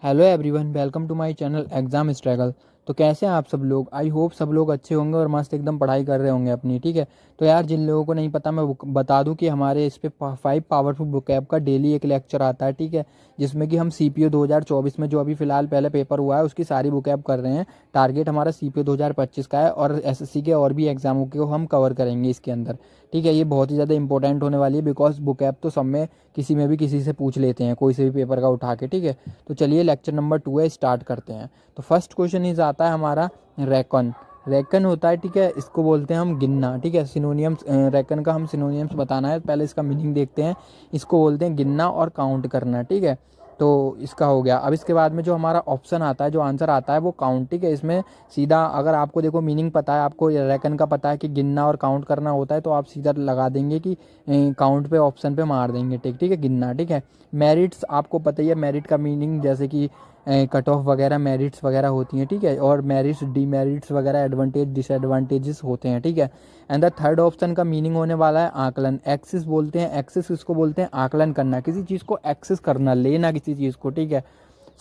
Hello everyone, welcome to my channel exam struggle. तो कैसे हैं आप सब लोग? आई होप सब लोग अच्छे होंगे और मस्त एकदम पढ़ाई कर रहे होंगे अपनी। ठीक है, तो यार जिन लोगों को नहीं पता मैं बता दूं कि हमारे इस पे 5 पावरफुल बुकैब का डेली एक लेक्चर आता है। ठीक है, जिसमें कि हम सीपीओ 2024 में जो अभी फिलहाल पहले पेपर हुआ है उसकी सारी बुकैब कर रहे हैं। टारगेट हमारा सीपीओ 2025 का है और एसएससी के और भी एग्जामों को हम कवर करेंगे इसके अंदर। ठीक है, ये बहुत ही ज़्यादा इंपॉर्टेंट होने वाली है बिकॉज बुकैब तो सब में किसी में भी किसी से पूछ लेते हैं, कोई से भी पेपर का उठा के। ठीक है, तो चलिए लेक्चर नंबर 2 है, स्टार्ट करते हैं। तो फर्स्ट क्वेश्चन इज आता है हमारा रैकन। रैकन होता है, ठीक है, इसको बोलते हैं हम गिनना। ठीक है, सिनोनियम्स रैकन का हम सिनोनियम्स बताना है, पहले इसका मीनिंग देखते हैं। इसको बोलते हैं गिनना और काउंट करना। ठीक है, तो इसका हो गया। अब इसके बाद में जो हमारा ऑप्शन आता है, जो आंसर आता है वो काउंट। ठीक है, इसमें सीधा अगर आपको देखो मीनिंग पता है, आपको रैकन का पता है कि गिनना और काउंट करना होता है, तो आप सीधा लगा देंगे कि काउंट पे ऑप्शन पे मार देंगे। ठीक ठीक है, गिनना। ठीक है, मेरिट्स आपको पता ही है, मेरिट का मीनिंग जैसे कि कट ऑफ वगैरह मेरिट्स वगैरह होती हैं। ठीक है, और मेरिट्स डीमेरिट्स वगैरह एडवांटेज डिसएडवांटेजेस होते हैं। ठीक है, एंड द थर्ड ऑप्शन का मीनिंग होने वाला है आकलन। एक्सेस बोलते हैं, एक्सेस इसको बोलते हैं आकलन करना, किसी चीज़ को एक्सेस करना, लेना किसी चीज़ को। ठीक है,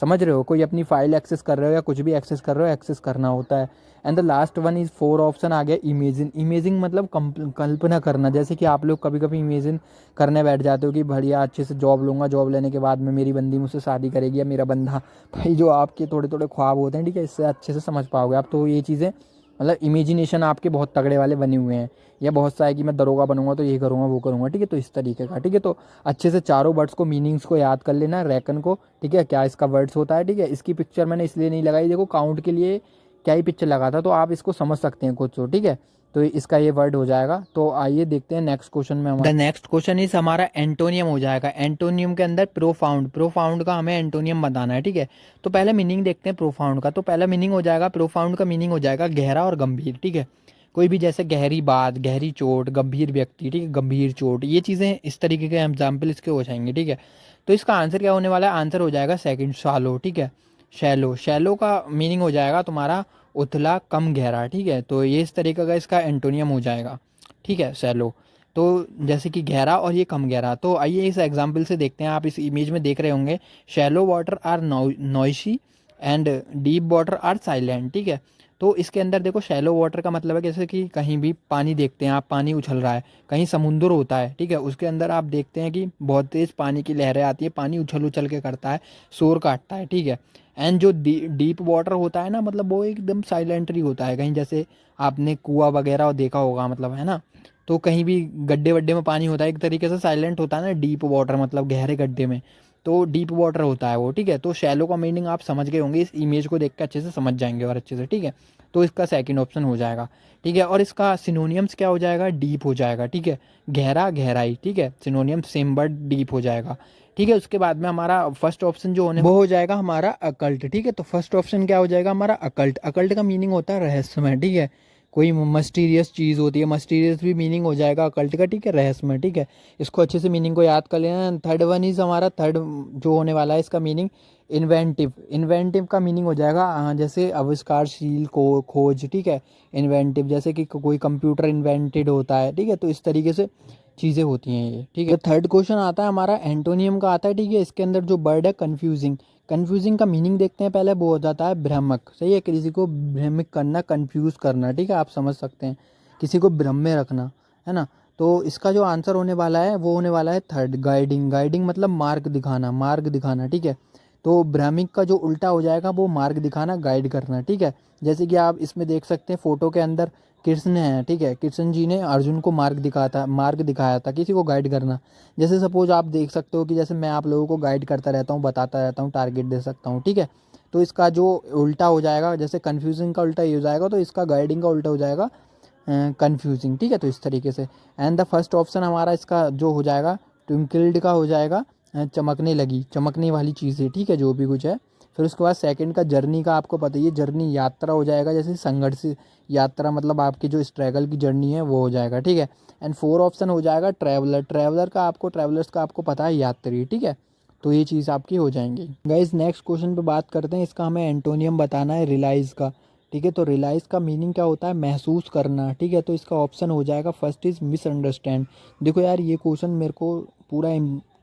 समझ रहे हो, कोई अपनी फाइल एक्सेस कर रहे हो या कुछ भी एक्सेस कर रहे हो, एक्सेस करना होता है। And the last one is 4 option आ गया इमेजिन। इमेजिन मतलब कल्पना करना, जैसे कि आप लोग कभी कभी इमेजिन करने बैठ जाते हो कि बढ़िया अच्छे से जॉब लूँगा, जॉब लेने के बाद में मेरी बंदी मुझसे शादी करेगी या मेरा बंदा। भाई जो आपके थोड़े थोड़े ख्वाब होते हैं, ठीक है, इससे अच्छे से समझ पाओगे आप। तो ये चीज़ें मतलब इमेजिनेशन आपके बहुत तगड़े वाले बने हुए हैं। या बहुत सा है कि मैं दरोगा बनूंगा तो ये करूंगा वो करूंगा। ठीक है, तो इस तरीके का। ठीक है, तो अच्छे से चारों वर्ड्स को मीनिंग्स को याद कर लेना है, रैकन को। ठीक है, क्या इसका वर्ड्स होता है। ठीक है, इसकी पिक्चर मैंने इसलिए नहीं लगाई, देखो काउंट के लिए क्या ही पिक्चर लगा था, तो आप इसको समझ सकते हैं कुछ तो। ठीक है, तो इसका ये वर्ड हो जाएगा। तो आइए देखते हैं नेक्स्ट क्वेश्चन में। हमारा द नेक्स्ट क्वेश्चन इज हमारा एंटोनियम हो जाएगा। एंटोनियम के अंदर प्रोफाउंड, प्रोफाउंड का हमें एंटोनियम बताना है। ठीक है, तो पहले मीनिंग देखते हैं प्रोफाउंड का। तो पहला मीनिंग हो जाएगा, प्रोफाउंड का मीनिंग हो जाएगा गहरा और गंभीर। ठीक है, कोई भी जैसे गहरी बात, गहरी चोट, गंभीर व्यक्ति। ठीक है, गंभीर चोट, ये चीज़ें इस तरीके के एग्जाम्पल इसके हो जाएंगे। ठीक है, तो इसका आंसर क्या होने वाला है? आंसर हो जाएगा सेकंड, शालो। ठीक है, शैलो। शैलो का मीनिंग हो जाएगा तुम्हारा उथला, कम गहरा। ठीक है, तो ये इस तरीके का इसका एंटोनियम हो जाएगा। ठीक है, शैलो तो जैसे कि गहरा और ये कम गहरा। तो आइए इस एग्जाम्पल से देखते हैं। आप इस इमेज में देख रहे होंगे, shallow water are noisy and deep water are silent. ठीक है, तो इसके अंदर देखो शैलो वाटर का मतलब है जैसे कि कहीं भी पानी देखते हैं आप, पानी उछल रहा है, कहीं समुंदर होता है। ठीक है, उसके अंदर आप देखते हैं कि बहुत तेज़ पानी की लहरें आती है, पानी उछल उछल के करता है, शोर काटता है। ठीक है, एंड जो डीप वाटर होता है ना, मतलब वो एकदम साइलेंटरी होता है। कहीं जैसे आपने कुआं वगैरह देखा होगा, मतलब है ना, तो कहीं भी गड्ढे वड्ढे में पानी होता है, एक तरीके से साइलेंट होता है ना डीप वाटर, मतलब गहरे गड्ढे में, तो डीप वाटर होता है वो। ठीक है, तो शैलो का मीनिंग आप समझ गए होंगे, इस इमेज को देख के अच्छे से समझ जाएंगे और अच्छे से। ठीक है, तो इसका सेकंड ऑप्शन हो जाएगा। ठीक है, और इसका सिनोनियम्स क्या हो जाएगा? डीप हो जाएगा। ठीक है, गहरा, गहराई। ठीक है, सिनोनियम सेम वर्ड डीप हो जाएगा। ठीक है, उसके बाद में हमारा फर्स्ट ऑप्शन जो होने वो हो जाएगा हमारा अकल्ट। ठीक है, तो फर्स्ट ऑप्शन क्या हो जाएगा हमारा? अकल्ट। अकल्ट का मीनिंग होता है रहस्यमय। ठीक है, कोई मस्टीरियस चीज़ होती है, मस्टीरियस भी मीनिंग हो जाएगा अकल्ट का। ठीक है, रहस्यमय। ठीक है, इसको अच्छे से मीनिंग को याद कर लेना। थर्ड वन इज हमारा, थर्ड जो होने वाला है इसका मीनिंग इन्वेंटिव। इन्वेंटिव का मीनिंग हो जाएगा जैसे आविष्कारशील को खोज। ठीक है, इन्वेंटिव जैसे कि कोई कंप्यूटर इन्वेंटेड होता है। ठीक है, तो इस तरीके से चीज़ें होती हैं ये। ठीक है, थर्ड क्वेश्चन आता है हमारा एंटोनियम का आता है। ठीक है, इसके अंदर जो वर्ड है कन्फ्यूजिंग। कन्फ्यूजिंग का मीनिंग देखते हैं पहले, वो हो जाता है भ्रामक। सही है, किसी को भ्रमिक करना, कन्फ्यूज़ करना। ठीक है, आप समझ सकते हैं, किसी को भ्रम में रखना, है ना। तो इसका जो आंसर होने वाला है वो होने वाला है थर्ड, गाइडिंग। गाइडिंग मतलब मार्ग दिखाना, मार्ग दिखाना। ठीक है, तो भ्रामिक का जो उल्टा हो जाएगा वो मार्ग दिखाना, गाइड करना। ठीक है, जैसे कि आप इसमें देख सकते हैं फोटो के अंदर कृष्ण है। ठीक है, कृष्ण जी ने अर्जुन को मार्ग दिखाया था, किसी को गाइड करना। जैसे सपोज आप देख सकते हो कि जैसे मैं आप लोगों को गाइड करता रहता हूँ, बताता रहता हूँ, टारगेट दे सकता हूँ। ठीक है, तो इसका जो उल्टा हो जाएगा, जैसे कन्फ्यूजिंग का उल्टा ये हो जाएगा, तो इसका गाइडिंग का उल्टा हो जाएगा कन्फ्यूजिंग। ठीक है, तो इस तरीके से। एंड द फर्स्ट ऑप्शन हमारा इसका जो हो जाएगा ट्विंकल्ड का हो जाएगा चमकने लगी, चमकने वाली चीज़ें। ठीक है, जो भी कुछ है। फिर उसके बाद सेकंड का जर्नी का आपको पता ही है, जर्नी यात्रा हो जाएगा, जैसे संघर्ष यात्रा, मतलब आपकी जो स्ट्रगल की जर्नी है वो हो जाएगा। ठीक है, एंड फोर ऑप्शन हो जाएगा ट्रैवलर। ट्रैवलर का आपको, ट्रैवलर्स का आपको पता है यात्री। ठीक है, तो ये चीज़ आपकी हो जाएंगी। गाइज नेक्स्ट क्वेश्चन पे बात करते हैं, इसका हमें एंटोनियम बताना है रियलाइज का। ठीक है, तो रियलाइज का मीनिंग क्या होता है? महसूस करना। ठीक है, तो इसका ऑप्शन हो जाएगा फर्स्ट इज मिसअंडरस्टैंड। देखो यार, ये क्वेश्चन मेरे को पूरा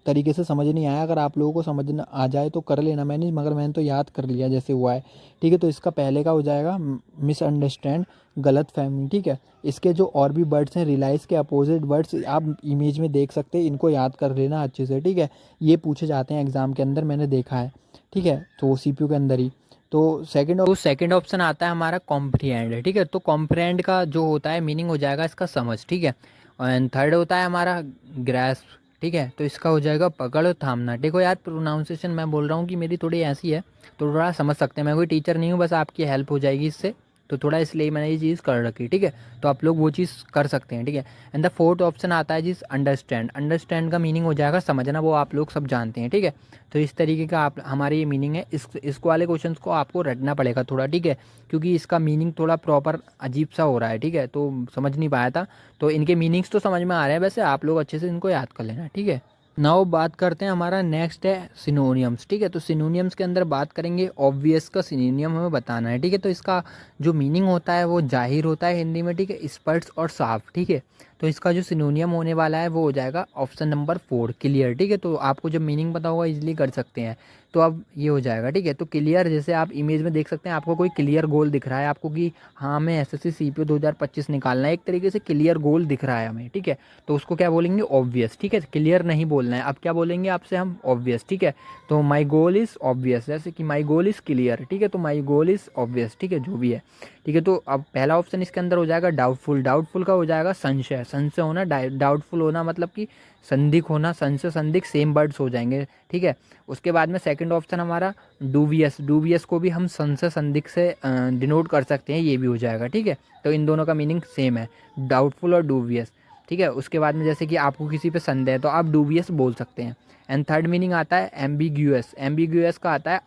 तरीके से समझ नहीं आया, अगर आप लोगों को समझ ना आ जाए तो कर लेना मैनेज, मगर मैंने तो याद कर लिया जैसे हुआ है। ठीक है, तो इसका पहले का हो जाएगा मिसअंडरस्टैंड, गलत फहमी। ठीक है, इसके जो और भी वर्ड्स हैं रियलाइज़ के अपोजिट वर्ड्स आप इमेज में देख सकते हैं, इनको याद कर लेना अच्छे से। ठीक है, ये पूछे जाते हैं एग्जाम के अंदर, मैंने देखा है। ठीक है, तो CPU के अंदर ही। तो सेकंड ऑप्शन आता है हमारा कॉम्प्रिहेंड। ठीक है, तो कॉम्प्रिहेंड का जो होता है मीनिंग हो जाएगा इसका समझ। ठीक है, एंड थर्ड होता है हमारा ग्रैस्प। ठीक है, तो इसका हो जाएगा पकड़ और थामना। देखो यार, प्रोनाउंसिएशन मैं बोल रहा हूँ कि मेरी थोड़ी ऐसी है, तो थोड़ा समझ सकते हैं। मैं कोई टीचर नहीं हूँ, बस आपकी हेल्प हो जाएगी इससे, तो थोड़ा इसलिए मैंने ये चीज़ कर रखी। ठीक है, तो आप लोग वो चीज़ कर सकते हैं। ठीक है, एंड द फोर्थ ऑप्शन आता है जिस अंडरस्टैंड। अंडरस्टैंड का मीनिंग हो जाएगा समझना, वो आप लोग सब जानते हैं। ठीक है, तो इस तरीके का आप हमारी ये मीनिंग है। इसको वाले क्वेश्चंस को आपको रटना पड़ेगा थोड़ा। ठीक है, क्योंकि इसका मीनिंग थोड़ा प्रॉपर अजीब सा हो रहा है। ठीक है, तो समझ नहीं पाया था, तो इनके मीनिंग्स तो समझ में आ रहे हैं, वैसे आप लोग अच्छे से इनको याद कर लेना। ठीक है, नाउ बात करते हैं, हमारा नेक्स्ट है सिनोनियम्स। ठीक है, तो सिनोनियम्स के अंदर बात करेंगे ऑब्वियस का सिनोनियम हमें बताना है। ठीक है, तो इसका जो मीनिंग होता है वो जाहिर होता है हिंदी में। ठीक है, स्पष्ट और साफ। ठीक है, तो इसका जो सिनोनियम होने वाला है वो हो जाएगा ऑप्शन नंबर 4 क्लियर। ठीक है, तो आपको जब मीनिंग पता होगा इजीली कर सकते हैं, तो अब ये हो जाएगा। ठीक है, तो क्लियर जैसे आप इमेज में देख सकते हैं, आपको कोई क्लियर गोल दिख रहा है आपको कि हाँ हमें एसएससी सीपीओ 2025 निकालना है, एक तरीके से क्लियर गोल दिख रहा है हमें। ठीक है, तो उसको क्या बोलेंगे, ऑब्वियस। ठीक है, क्लियर नहीं बोलना है, अब क्या बोलेंगे आपसे हम, ऑब्वियस। ठीक है, तो माई गोल इज़ ऑब्वियस, जैसे कि माई गोल इज़ क्लियर। ठीक है, तो माई गोल इज़ ऑब्वियस। ठीक है, जो भी है। ठीक है, तो अब पहला ऑप्शन इसके अंदर हो जाएगा डाउटफुल। डाउटफुल का हो जाएगा संशय। संशय होना, डाउटफुल होना मतलब कि संदिग्ध होना। संशय संदिग्ध सेम वर्ड्स हो जाएंगे। ठीक है, उसके बाद में सेकंड ऑप्शन हमारा डूबियस। डूबियस को भी हम संशय संदिग्ध से डिनोट कर सकते हैं, ये भी हो जाएगा। ठीक है, तो इन दोनों का मीनिंग सेम है, डाउटफुल और डूबियस। ठीक है, उसके बाद में जैसे कि आपको किसी पे संदेह है तो आप डूबियस बोल सकते हैं। एंड थर्ड मीनिंग आता है एम्बिग्यूअस। एम्बिग्यूअस का आता है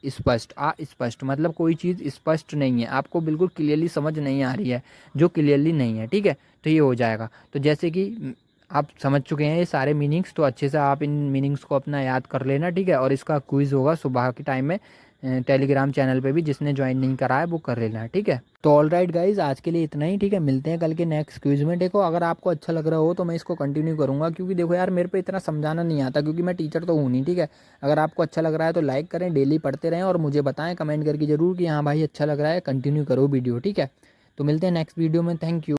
अस्पष्ट। अस्पष्ट मतलब कोई चीज़ स्पष्ट नहीं है, आपको बिल्कुल क्लियरली समझ नहीं आ रही है, जो क्लियरली नहीं है। ठीक है, तो ये हो जाएगा। तो जैसे कि आप समझ चुके हैं ये सारे मीनिंग्स, तो अच्छे से आप इन मीनिंग्स को अपना याद कर लेना। ठीक है, और इसका क्विज़ होगा सुबह के टाइम में टेलीग्राम चैनल पे भी, जिसने ज्वाइन नहीं करा है वो कर लेना है। ठीक है, तो ऑल राइट गाइज, आज के लिए इतना ही। ठीक है, मिलते हैं कल के नेक्स्ट क्विज में। देखो अगर आपको अच्छा लग रहा हो तो मैं इसको कंटिन्यू करूँगा, क्योंकि देखो यार मेरे पे इतना समझाना नहीं आता, क्योंकि मैं टीचर तो हूँ नहीं। ठीक है, अगर आपको अच्छा लग रहा है तो लाइक करें, डेली पढ़ते रहें, और मुझे बताएं कमेंट करके ज़रूर कि हाँ भाई अच्छा लग रहा है, कंटिन्यू करो वीडियो। ठीक है, तो मिलते हैं नेक्स्ट वीडियो में। Thank you.